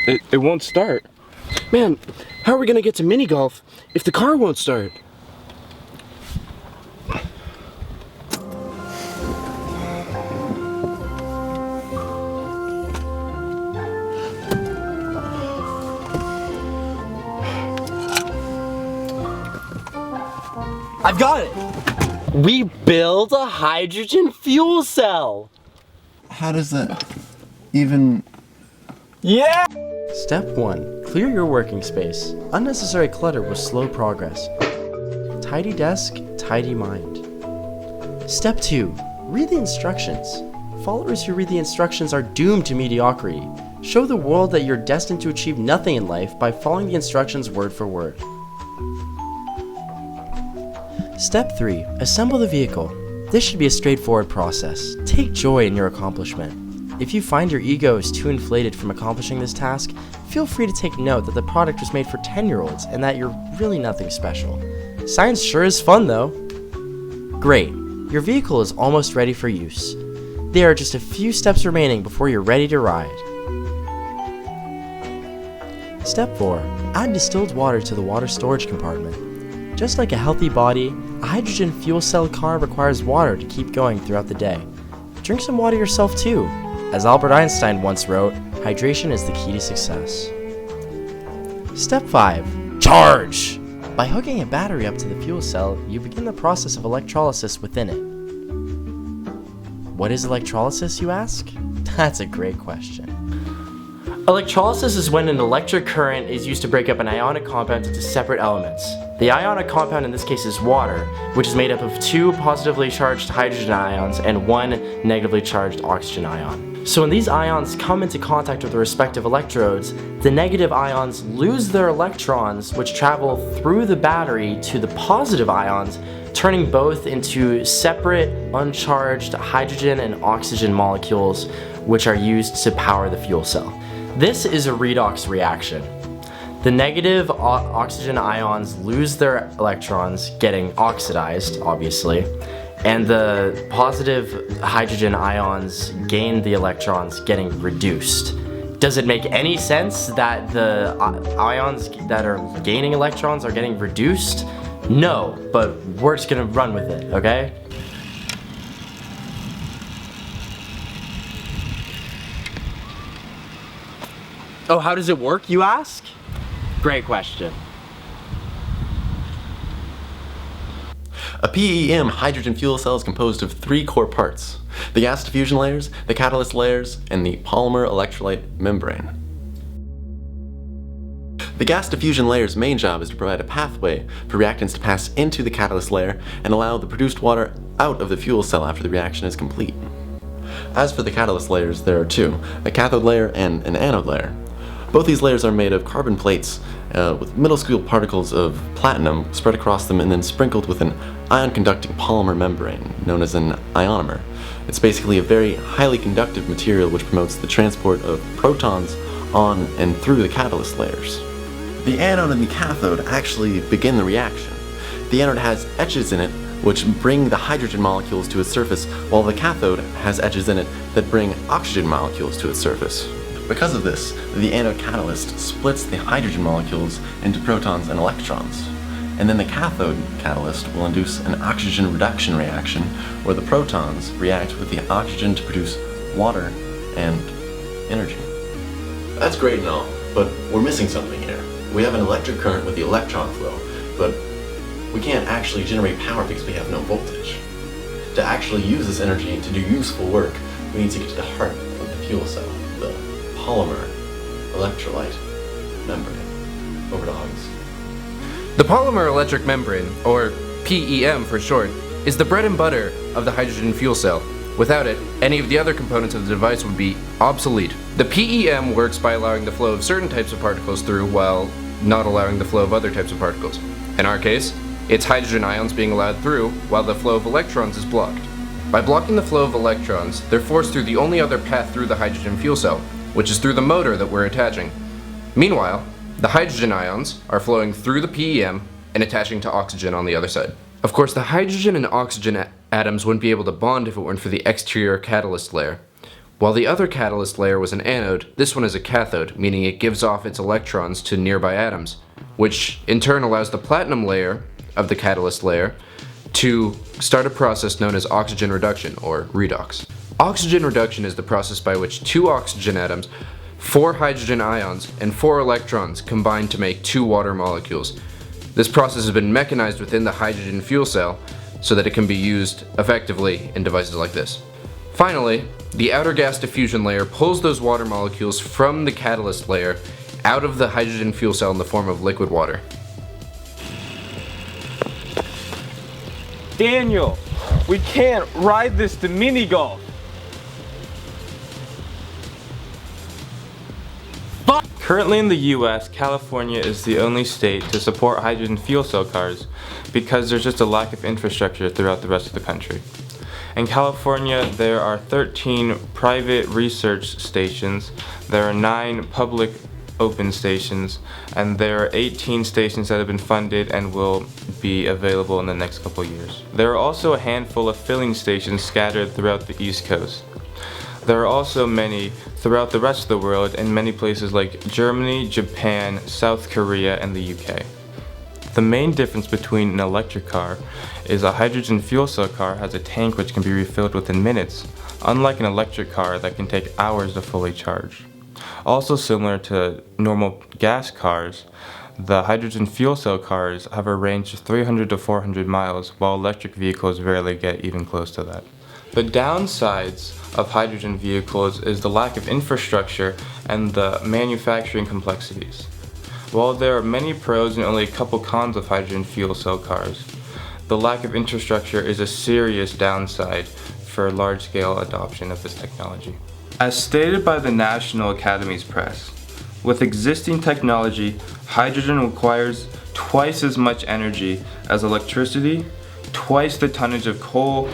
It won't start. Man, how are we gonna get to mini golf if the car won't start? I've got it! We build a hydrogen fuel cell! How does that even... Yeah! Step 1. Clear your working space. Unnecessary clutter will slow progress. Tidy desk, tidy mind. Step 2. Read the instructions. Followers who read the instructions are doomed to mediocrity. Show the world that you're destined to achieve nothing in life by following the instructions word for word. Step 3. Assemble the vehicle. This should be a straightforward process. Take joy in your accomplishment. If you find your ego is too inflated from accomplishing this task, feel free to take note that the product was made for 10-year-olds and that you're really nothing special. Science sure is fun though. Great. Your vehicle is almost ready for use. There are just a few steps remaining before you're ready to ride. Step 4. Add distilled water to the water storage compartment. Just like a healthy body, a hydrogen fuel cell car requires water to keep going throughout the day. Drink some water yourself too. As Albert Einstein once wrote, hydration is the key to success. Step 5. Charge! By hooking a battery up to the fuel cell, you begin the process of electrolysis within it. What is electrolysis, you ask? That's a great question. Electrolysis is when an electric current is used to break up an ionic compound into separate elements. The ionic compound in this case is water, which is made up of 2 positively charged hydrogen ions and 1 negatively charged oxygen ion. So when these ions come into contact with the respective electrodes, the negative ions lose their electrons, which travel through the battery to the positive ions, turning both into separate uncharged hydrogen and oxygen molecules, which are used to power the fuel cell. This is a redox reaction. The negative oxygen ions lose their electrons, getting oxidized, obviously, and the positive hydrogen ions gain the electrons, getting reduced. Does it make any sense that the ions that are gaining electrons are getting reduced? No, but we're just gonna run with it, okay? Oh, how does it work, you ask? Great question. A PEM hydrogen fuel cell is composed of 3 core parts: the gas diffusion layers, the catalyst layers, and the polymer electrolyte membrane. The gas diffusion layer's main job is to provide a pathway for reactants to pass into the catalyst layer and allow the produced water out of the fuel cell after the reaction is complete. As for the catalyst layers, there are 2, a cathode layer and an anode layer. Both these layers are made of carbon plates with minuscule particles of platinum spread across them and then sprinkled with an ion-conducting polymer membrane known as an ionomer. It's basically a very highly conductive material which promotes the transport of protons on and through the catalyst layers. The anode and the cathode actually begin the reaction. The anode has etches in it which bring the hydrogen molecules to its surface, while the cathode has etches in it that bring oxygen molecules to its surface. Because of this, the anode catalyst splits the hydrogen molecules into protons and electrons. And then the cathode catalyst will induce an oxygen reduction reaction where the protons react with the oxygen to produce water and energy. That's great and all, but we're missing something here. We have an electric current with the electron flow, but we can't actually generate power because we have no voltage. To actually use this energy to do useful work, we need to get to the heart of the fuel cell, the polymer electrolyte membrane. Over to August. The polymer electric membrane, or PEM for short, is the bread and butter of the hydrogen fuel cell. Without it, any of the other components of the device would be obsolete. The PEM works by allowing the flow of certain types of particles through while not allowing the flow of other types of particles. In our case, it's hydrogen ions being allowed through while the flow of electrons is blocked. By blocking the flow of electrons, they're forced through the only other path through the hydrogen fuel cell, which is through the motor that we're attaching. Meanwhile, the hydrogen ions are flowing through the PEM and attaching to oxygen on the other side. Of course, the hydrogen and oxygen atoms wouldn't be able to bond if it weren't for the exterior catalyst layer. While the other catalyst layer was an anode, this one is a cathode, meaning it gives off its electrons to nearby atoms, which in turn allows the platinum layer of the catalyst layer to start a process known as oxygen reduction, or redox. Oxygen reduction is the process by which 2 oxygen atoms, 4 hydrogen ions, and 4 electrons combine to make 2 water molecules. This process has been mechanized within the hydrogen fuel cell so that it can be used effectively in devices like this. Finally, the outer gas diffusion layer pulls those water molecules from the catalyst layer out of the hydrogen fuel cell in the form of liquid water. Daniel, we can't ride this to mini golf. Currently in the US, California is the only state to support hydrogen fuel cell cars because there's just a lack of infrastructure throughout the rest of the country. In California, there are 13 private research stations, there are 9 public open stations, and there are 18 stations that have been funded and will be available in the next couple years. There are also a handful of filling stations scattered throughout the East Coast. There are also many throughout the rest of the world in many places like Germany, Japan, South Korea, and the UK. The main difference between an electric car is a hydrogen fuel cell car has a tank which can be refilled within minutes, unlike an electric car that can take hours to fully charge. Also similar to normal gas cars, the hydrogen fuel cell cars have a range of 300 to 400 miles, while electric vehicles rarely get even close to that. The downsides of hydrogen vehicles is the lack of infrastructure and the manufacturing complexities. While there are many pros and only a couple cons of hydrogen fuel cell cars, the lack of infrastructure is a serious downside for large-scale adoption of this technology. As stated by the National Academies Press, with existing technology, hydrogen requires twice as much energy as electricity, twice the tonnage of coal,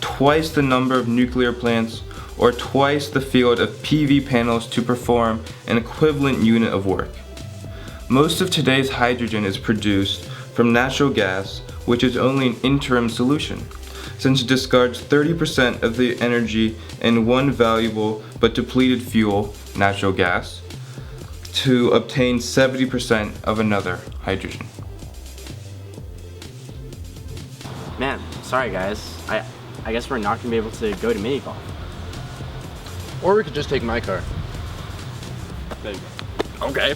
twice the number of nuclear plants, or twice the field of PV panels to perform an equivalent unit of work. Most of today's hydrogen is produced from natural gas, which is only an interim solution, since it discards 30% of the energy in one valuable but depleted fuel, natural gas, to obtain 70% of another, hydrogen. Man, sorry guys. I guess we're not gonna be able to go to mini golf. Or we could just take my car. There you go. Okay.